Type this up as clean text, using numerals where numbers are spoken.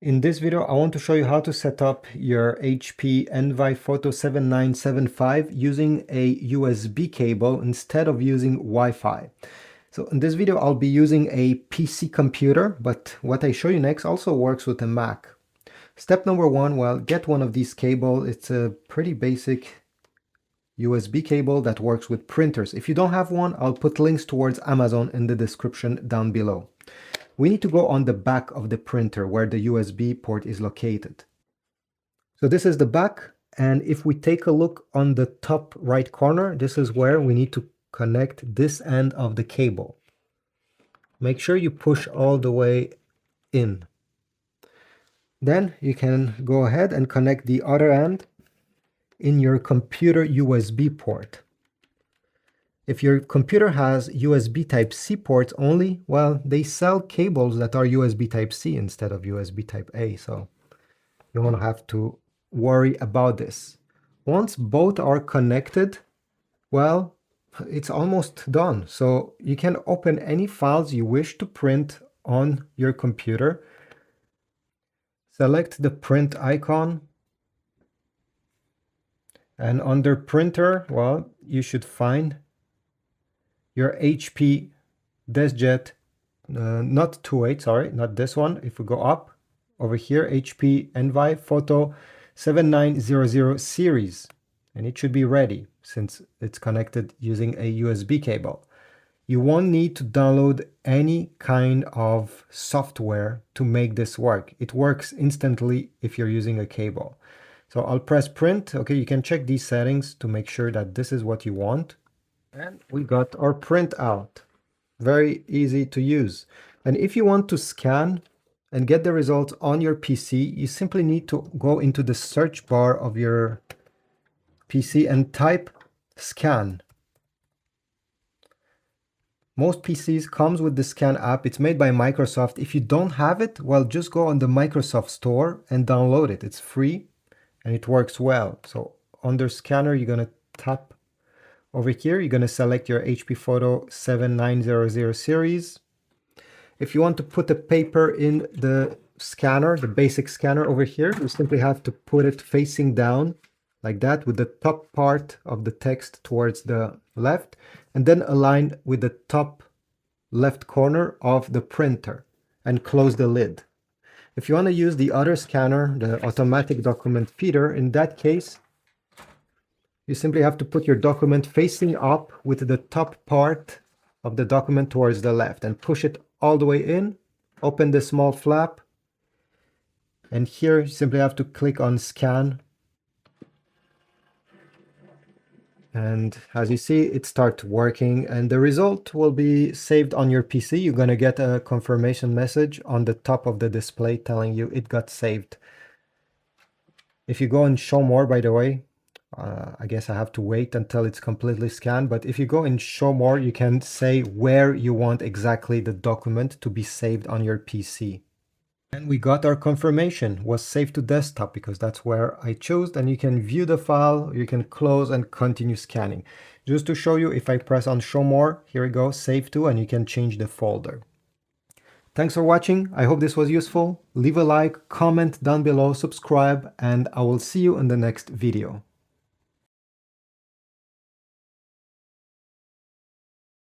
In this video, I want to show you how to set up your HP Envi Photo 7975 using a USB cable instead of using Wi-Fi. So in this video, I'll be using a PC computer, but what I show you next also works with a Mac. Step number one, well, get one of these cables. It's a pretty basic USB cable that works with printers. If you don't have one, I'll put links towards Amazon in the description down below. We need to go on the back of the printer where the USB port is located. So this is the back, and if we take a look on the top right corner, this is where we need to connect this end of the cable. Make sure you push all the way in. Then you can go ahead and connect the other end in your computer USB port. If your computer has USB Type-C ports only, well, they sell cables that are USB Type-C instead of USB Type-A, so you won't have to worry about this. Once both are connected, well, it's almost done. So you can open any files you wish to print on your computer. Select the print icon. And under printer, well, you should find your HP DeskJet, not 28, sorry, not this one. If we go up over here, HP Envi Photo 7900 series, and it should be ready since it's connected using a USB cable. You won't need to download any kind of software to make this work. It works instantly if you're using a cable. So I'll press print. Okay, you can check these settings to make sure that this is what you want. And we got our print out. Very easy to use. And if you want to scan and get the results on your PC, you simply need to go into the search bar of your PC and type scan. Most PCs comes with the scan app. It's made by Microsoft. If you don't have it, well, just go on the Microsoft Store and download it. It's free and it works well. So under scanner, you're going to tap over here. You're going to select your HP Photo 7900 series. If you want to put a paper in the scanner, the basic scanner over here, you simply have to put it facing down like that with the top part of the text towards the left, and then align with the top left corner of the printer and close the lid. If you want to use the other scanner, the automatic document feeder, in that case, you simply have to put your document facing up with the top part of the document towards the left and push it all the way in, open the small flap, and here you simply have to click on scan. And as you see, it starts working and the result will be saved on your PC. You're going to get a confirmation message on the top of the display telling you it got saved. If you go and show more, by the way, I guess I have to wait until it's completely scanned, but if you go and show more, you can say where you want exactly the document to be saved on your PC. And we got our confirmation, was saved to desktop because that's where I chose, and you can view the file, you can close and continue scanning. Just to show you, if I press on show more, here we go, save to, and you can change the folder. Thanks for watching. I hope this was useful. Leave a like, comment down below, subscribe, and I will see you in the next video.